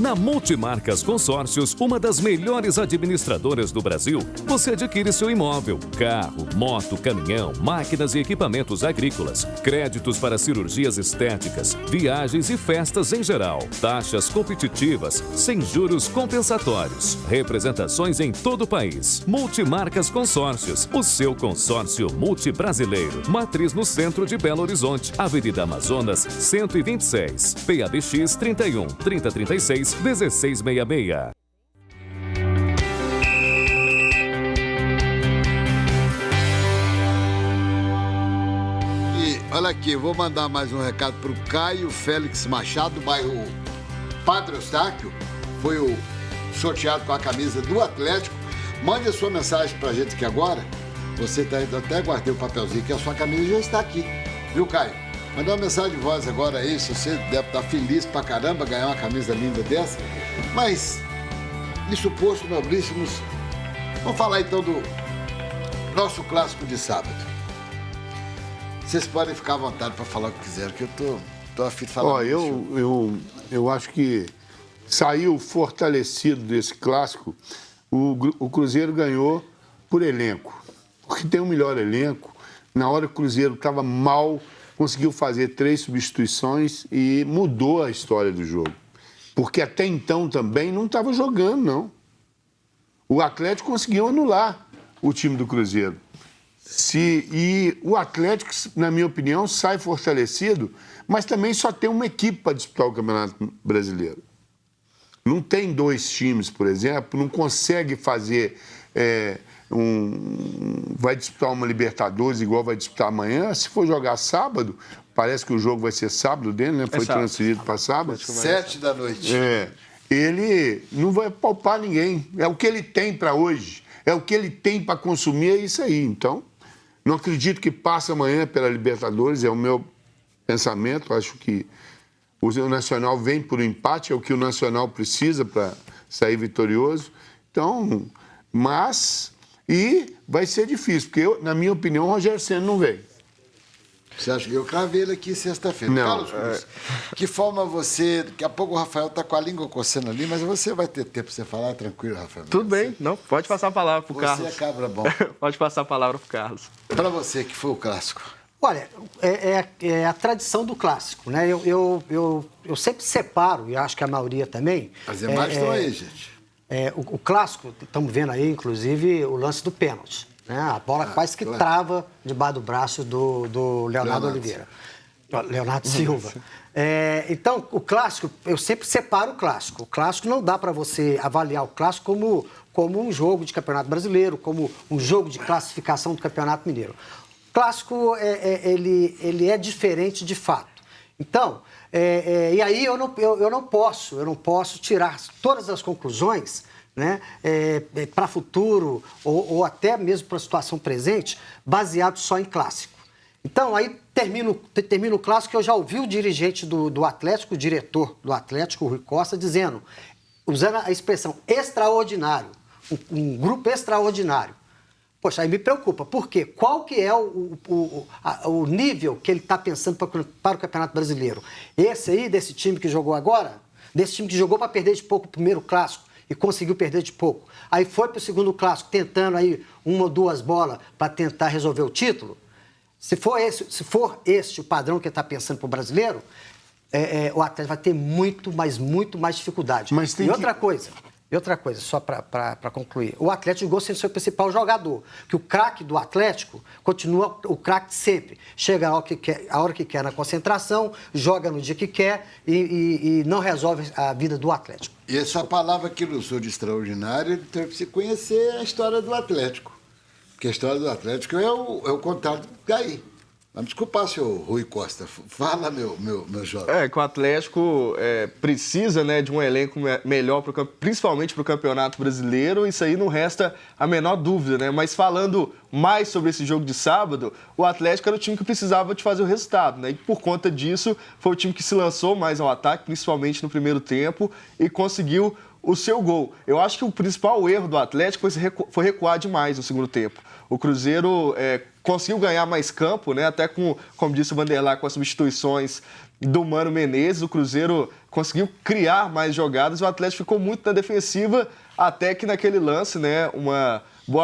Na Multimarcas Consórcios, uma das melhores administradoras do Brasil, você adquire seu imóvel, carro, moto, caminhão, máquinas e equipamentos agrícolas, créditos para cirurgias estéticas, viagens e festas em geral, taxas competitivas, sem juros compensatórios, representações em todo o país. Multimarcas Consórcios, o seu consórcio multibrasileiro. Matriz no centro de Belo Horizonte, Avenida Amazonas 126, PABX 31 3036 1666. E olha aqui, vou mandar mais um recado para o Caio Félix Machado, do bairro Padre Eustáquio. Foi o sorteado com a camisa do Atlético. Mande a sua mensagem para a gente aqui agora. Você está indo, até guardei o papelzinho que a sua camisa já está aqui. Viu, Caio? Manda uma mensagem de voz agora aí, se você deve estar feliz pra caramba ganhar uma camisa linda dessa. Mas, isso posto, nobríssimos, vamos falar então do nosso clássico de sábado. Vocês podem ficar à vontade para falar o que quiserem, que eu tô afim de falar. Ó, eu acho que saiu fortalecido desse clássico. O Cruzeiro ganhou por elenco, porque tem o melhor elenco. Na hora que o Cruzeiro estava mal, conseguiu fazer 3 substituições e mudou a história do jogo. Porque até então também não estava jogando, não. O Atlético conseguiu anular o time do Cruzeiro. E o Atlético, na minha opinião, sai fortalecido, mas também só tem uma equipe para disputar o Campeonato Brasileiro. Não tem 2 times, por exemplo, não consegue fazer... vai disputar uma Libertadores igual vai disputar amanhã. Se for jogar sábado, parece que o jogo vai ser sábado dele, né? Foi transferido para sábado. 7 da noite. Ele não vai poupar ninguém. É o que ele tem para hoje. É o que ele tem para consumir, é isso aí. Então, não acredito que passe amanhã pela Libertadores, é o meu pensamento. Acho que o Nacional vem por um empate, é o que o Nacional precisa para sair vitorioso. Então, E vai ser difícil, porque, na minha opinião, o Rogério Ceni não vem. Você acha que eu cravei ele aqui sexta-feira? Não. Carlos Cruz, que forma você... Daqui a pouco o Rafael está com a língua coçando ali, mas você vai ter tempo para você falar, tranquilo, Rafael? Tudo bem, não, pode passar a palavra para o Carlos. Você é cabra bom. Pode passar a palavra para o Carlos. Para você, que foi o clássico. Olha, é a tradição do clássico, né? Eu sempre separo, e acho que a maioria também... As imagens estão aí, gente. O clássico, estamos vendo aí, inclusive, o lance do pênalti. Né? A bola quase que trava debaixo do braço do Leonardo Oliveira. Leonardo Silva. Então, o clássico, eu sempre separo o clássico. O clássico não dá para você avaliar o clássico como um jogo de Campeonato Brasileiro, como um jogo de classificação do Campeonato Mineiro. O clássico, ele é diferente de fato. Então, e aí eu não posso tirar todas as conclusões, né, para futuro ou até mesmo para a situação presente, baseado só em clássico. Então, aí termina o clássico, eu já ouvi o dirigente do Atlético, o diretor do Atlético, o Rui Costa, dizendo, usando a expressão extraordinário, um grupo extraordinário. Poxa, aí me preocupa. Por quê? Qual que é o nível que ele está pensando para o Campeonato Brasileiro? Esse aí, desse time que jogou agora, desse time que jogou para perder de pouco o primeiro clássico e conseguiu perder de pouco. Aí foi para o segundo clássico, tentando aí 1 ou 2 bolas para tentar resolver o título. Se for esse o padrão que ele está pensando para o brasileiro, o Atlético vai ter muito mais dificuldade. E outra coisa, só para concluir. O Atlético jogou sem seu principal jogador. Que o craque do Atlético continua o craque sempre. Chega a hora que quer na concentração, joga no dia que quer e não resolve a vida do Atlético. E essa palavra que ele usou de extraordinário, ele teve que se conhecer a história do Atlético. Porque a história do Atlético é o contrário do Caí. Vamos desculpar, senhor Rui Costa. Fala, meu jovem. Que o Atlético precisa, né, de um elenco melhor, principalmente para o Campeonato Brasileiro. Isso aí não resta a menor dúvida, né? Mas falando mais sobre esse jogo de sábado, o Atlético era o time que precisava de fazer o resultado, né? E por conta disso, foi o time que se lançou mais ao ataque, principalmente no primeiro tempo, e conseguiu o seu gol. Eu acho que o principal erro do Atlético foi recuar demais no segundo tempo. O Cruzeiro conseguiu ganhar mais campo, né? Até como disse o Vanderlei, com as substituições do Mano Menezes, o Cruzeiro conseguiu criar mais jogadas, o Atlético ficou muito na defensiva, até que naquele lance, né,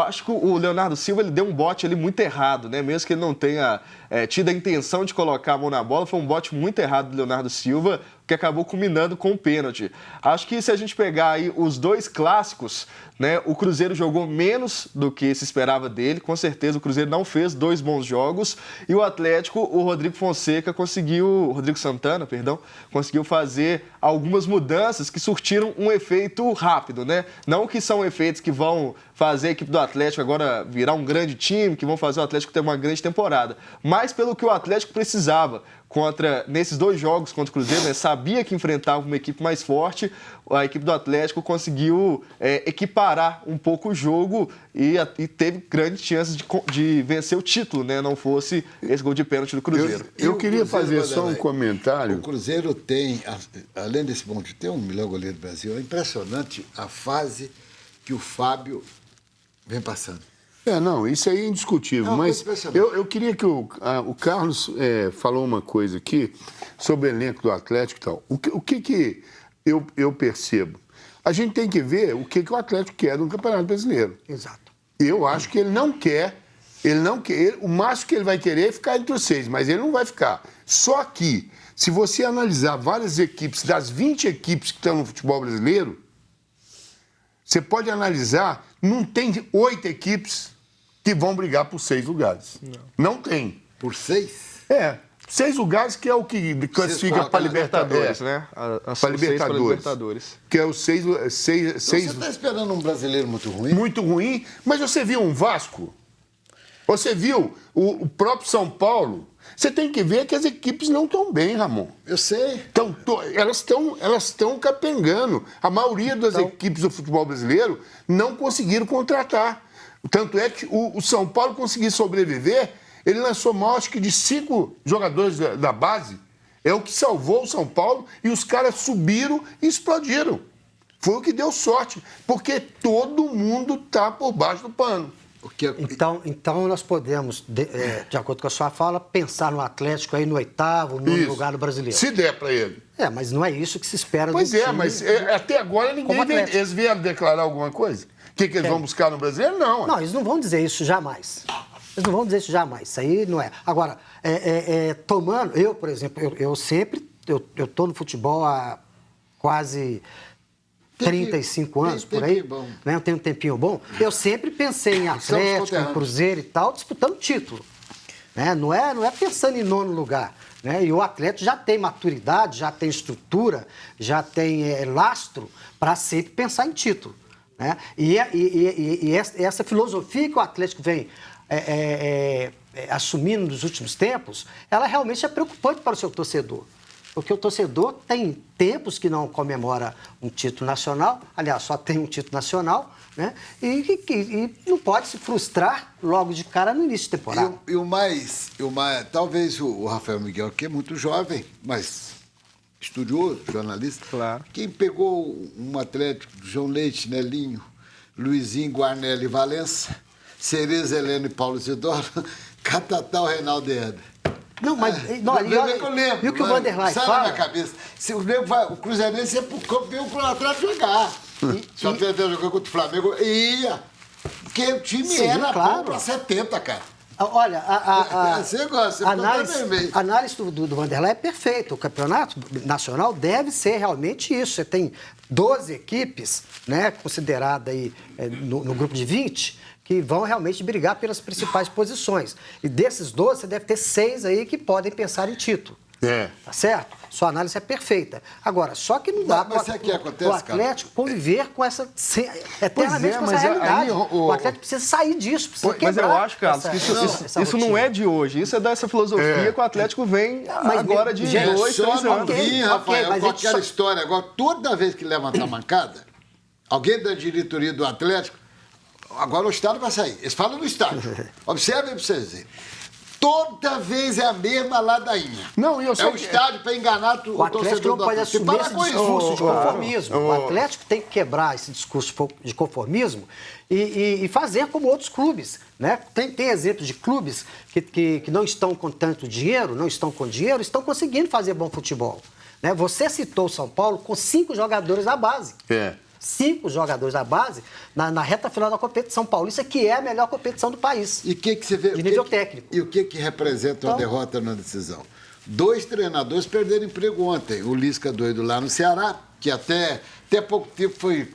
acho que o Leonardo Silva ele deu um bote ali muito errado, né? Mesmo que ele não tenha tido a intenção de colocar a mão na bola, foi um bote muito errado do Leonardo Silva, que acabou culminando com o pênalti. Acho que se a gente pegar aí os dois clássicos, né, o Cruzeiro jogou menos do que se esperava dele, com certeza o Cruzeiro não fez 2 bons jogos, e o Atlético, o Rodrigo Santana, conseguiu fazer algumas mudanças que surtiram um efeito rápido, né? Não que são efeitos que vão fazer a equipe do Atlético agora virar um grande time, que vão fazer o Atlético ter uma grande temporada, mas pelo que o Atlético precisava nesses 2 jogos contra o Cruzeiro, né, sabia que enfrentava uma equipe mais forte, a equipe do Atlético conseguiu equiparar um pouco o jogo e teve grandes chances de vencer o título, né, não fosse esse gol de pênalti do Cruzeiro. Eu queria fazer só um comentário. O Cruzeiro tem, além desse monte, tem um melhor goleiro do Brasil. É impressionante a fase que o Fábio vem passando. Não, isso aí é indiscutível, Não, mas eu queria que o Carlos falou uma coisa aqui sobre o elenco do Atlético e tal. O que eu percebo? A gente tem que ver o que o Atlético quer no Campeonato Brasileiro. Exato. Eu acho que ele não quer, o máximo que ele vai querer é ficar entre os 6, mas ele não vai ficar. Só que, se você analisar várias equipes, das 20 equipes que estão no futebol brasileiro, você pode analisar, não tem 8 equipes que vão brigar por 6 lugares. Não tem. Por 6? 6 lugares que é o que classifica para a Libertadores, né? Para Libertadores. Que é os 6. Você está esperando um brasileiro muito ruim? Muito ruim, mas você viu um Vasco? Você viu o próprio São Paulo? Você tem que ver que as equipes não estão bem, Ramon. Eu sei. Elas estão capengando. A maioria das equipes do futebol brasileiro não conseguiram contratar. Tanto é que o São Paulo conseguiu sobreviver, ele lançou maior, acho que de 5 jogadores da base. É o que salvou o São Paulo e os caras subiram e explodiram. Foi o que deu sorte, porque todo mundo está por baixo do pano. Então nós podemos, de acordo com a sua fala, pensar no Atlético aí no 8º, 9º lugar do brasileiro. Se der para ele. Mas não é isso que se espera do time. Mas até agora eles vieram declarar alguma coisa? O que eles vão buscar no brasileiro? Não. Não, eles não vão dizer isso jamais. Isso aí não é. Agora, eu, por exemplo, eu estou no futebol há quase 35 anos, por aí, né? Eu tenho um tempinho bom. Eu sempre pensei em Atlético, em Cruzeiro e tal, disputando título. Né? Não é pensando em 9º lugar. Né? E o Atlético já tem maturidade, já tem estrutura, já tem lastro para sempre pensar em título. Né? E essa filosofia que o Atlético vem assumindo nos últimos tempos, ela realmente é preocupante para o seu torcedor. Porque o torcedor tem tempos que não comemora um título nacional, aliás, só tem um título nacional, né? E não pode se frustrar logo de cara no início de temporada. E o mais, talvez o Rafael Miguel, que é muito jovem, mas estudioso, jornalista, claro. Quem pegou um Atlético, João Leite, Nelinho, Luizinho, Guarnelli e Valença, Cereza, Heleno e Paulo Isidoro, Catatal, Reinaldo e Éder. Não, mas e o que o Vanderlei fala? Na minha cabeça. Se o Cruzeirense ia pro campo, veio pro Atlético jogar. Se o Atlético jogar contra o Flamengo, ia. Porque o time era bom pra 70, cara. Olha, a análise do Vanderlei é perfeita. O campeonato nacional deve ser realmente isso. Você tem 12 equipes, né, consideradas aí no grupo de 20, que vão realmente brigar pelas principais posições. E desses 12, você deve ter 6 aí que podem pensar em título. Tá certo? Sua análise é perfeita. Agora, só que não dá para o Atlético conviver com essa eternamente com essa realidade. O Atlético precisa sair disso, precisa quebrar. Mas eu acho, Carlos, que isso não é de hoje. Isso é dessa filosofia que o Atlético vem agora de 2, 3 anos. Rafael, com aquela história. Agora, toda vez que levanta a mancada, alguém da diretoria do Atlético, agora o estádio vai sair. Eles falam no estádio. Observem para vocês verem. Toda vez é a mesma ladainha. Não, eu sei o estádio para enganar O Atlético não pode assumir esse discurso de conformismo. O Atlético tem que quebrar esse discurso de conformismo e fazer como outros clubes. Né? Tem exemplos de clubes que não estão com tanto dinheiro, não estão com dinheiro, estão conseguindo fazer bom futebol. Né? Você citou o São Paulo com 5 jogadores da base. 5 jogadores da base na reta final da competição paulista, que é a melhor competição do país. E o que você vê? De nível técnico. E o que representa uma derrota na decisão? 2 treinadores perderam emprego ontem. O Lisca doido lá no Ceará, que até pouco tempo foi...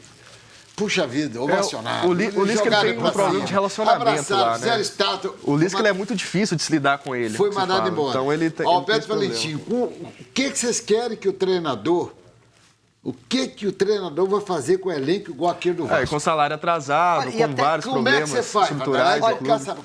Puxa vida, ovacionado. O Lisca tem um problema de relacionamento lá, né? O Lisca ele é muito difícil de se lidar com ele. Foi mandado embora. Então ele tem. Alberto Valentim, o que vocês querem que o treinador... O que o treinador vai fazer com o elenco igual aquele do Vasco? Com salário atrasado, com vários problemas estruturais.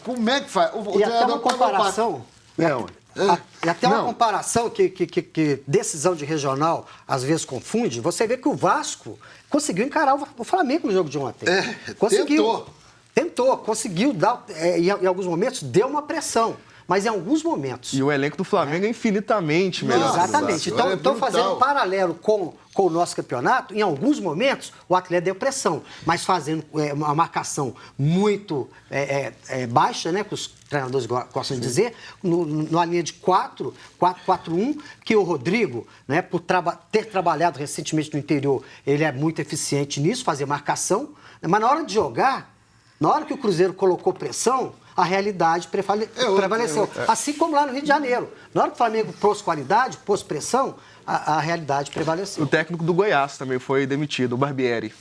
Como é que faz? E até uma comparação... E até uma comparação que decisão de regional às vezes confunde. Você vê que o Vasco conseguiu encarar o Flamengo no jogo de ontem. Tentou, conseguiu dar... em alguns momentos deu uma pressão. Mas em alguns momentos... E o elenco do Flamengo é infinitamente melhor. Exatamente. Então fazendo um paralelo com o nosso campeonato, em alguns momentos o atleta deu pressão, mas fazendo uma marcação muito baixa, né, que os treinadores gostam de dizer, numa linha de 4-4-1, que o Rodrigo, né, por ter trabalhado recentemente no interior, ele é muito eficiente nisso, fazer marcação, mas na hora de jogar, na hora que o Cruzeiro colocou pressão, a realidade prevaleceu. Assim como lá no Rio de Janeiro. Na hora que o Flamengo pôs qualidade, pôs pressão, a realidade prevaleceu. O técnico do Goiás também foi demitido, o Barbieri.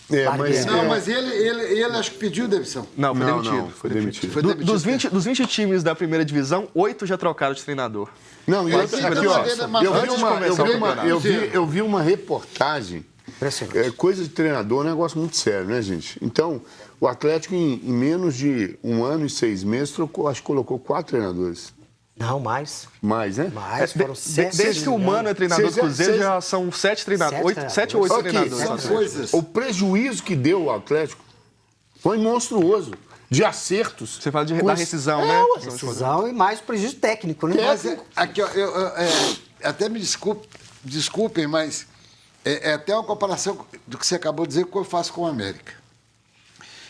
Mas ele acho que pediu demissão. Não, foi demitido. Foi demitido. Dos 20 times da primeira divisão, 8 já trocaram de treinador. Não, eu vi uma reportagem. Coisa de treinador é um negócio muito sério, né, gente? Então, o Atlético, em menos de 1 ano e 6 meses, acho que colocou 4 treinadores. Não, mais. Mais, né? Mais, foram 7. Desde que o Mano é treinador do Cruzeiro, já são 7 treinadores. 7 ou 8 treinadores. São coisas. O prejuízo que deu o Atlético foi monstruoso. De acertos. Você fala da rescisão, né? Rescisão e mais prejuízo técnico, né? Mas aqui, ó, até me desculpem, mas é até uma comparação do que você acabou de dizer com o que eu faço com o América.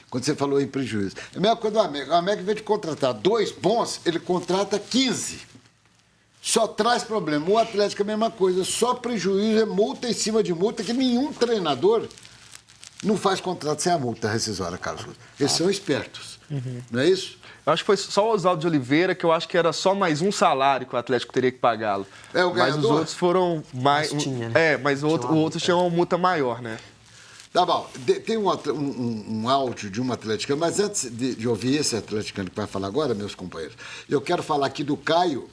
Quando você falou em prejuízo. É a mesma coisa do América. O América, em vez de contratar 2 bons, ele contrata 15. Só traz problema. O Atlético é a mesma coisa. Só prejuízo, é multa em cima de multa, que nenhum treinador não faz contrato sem a multa rescisória, Carlos. Eles são espertos. Não é isso? Eu acho que foi só o Oswaldo de Oliveira, que eu acho que era só mais um salário que o Atlético teria que pagá-lo. Mas os outros foram mais... Mas o outro tinha uma multa maior, né? Tá bom. Tem um áudio de um atleticano, mas antes de ouvir esse atleticano que vai falar agora, meus companheiros, eu quero falar aqui do Caio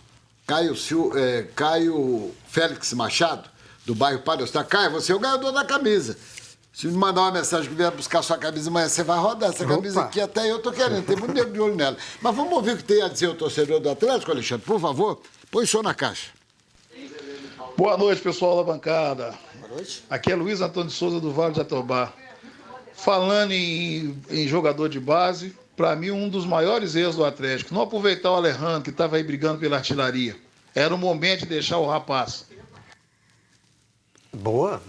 Félix Machado, do bairro Padre Eustáquio. Caio, você é o ganhador da camisa. Se me mandar uma mensagem que vier buscar sua camisa amanhã, você vai rodar essa camisa aqui, até eu tô querendo, tem muito nego de olho nela. Mas vamos ouvir o que tem a dizer o torcedor do Atlético, Alexandre, por favor, põe o som na caixa. Boa noite, pessoal da bancada. Boa noite. Aqui é Luiz Antônio de Souza, do Vale de Jatobá. Falando em jogador de base, para mim, um dos maiores erros do Atlético, não aproveitar o Alejandro, que estava aí brigando pela artilharia. Era o momento de deixar o rapaz. Boa.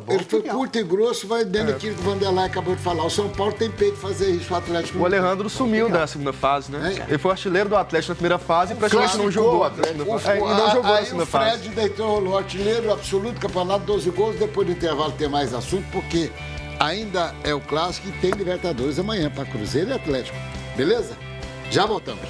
Ele foi curto e grosso, vai dentro daquilo que o Vanderlei acabou de falar. O São Paulo tem peito de fazer isso, o Atlético não. O Alejandro sumiu da segunda fase, né? Ele foi artilheiro do Atlético na primeira fase e praticamente não jogou na segunda fase. E não jogou na segunda fase. O Fred deitou o artilheiro absoluto, campeonato, 12 gols, depois do intervalo tem mais assunto, porque ainda é o clássico e tem Libertadores amanhã para Cruzeiro e Atlético. Beleza? Já voltamos.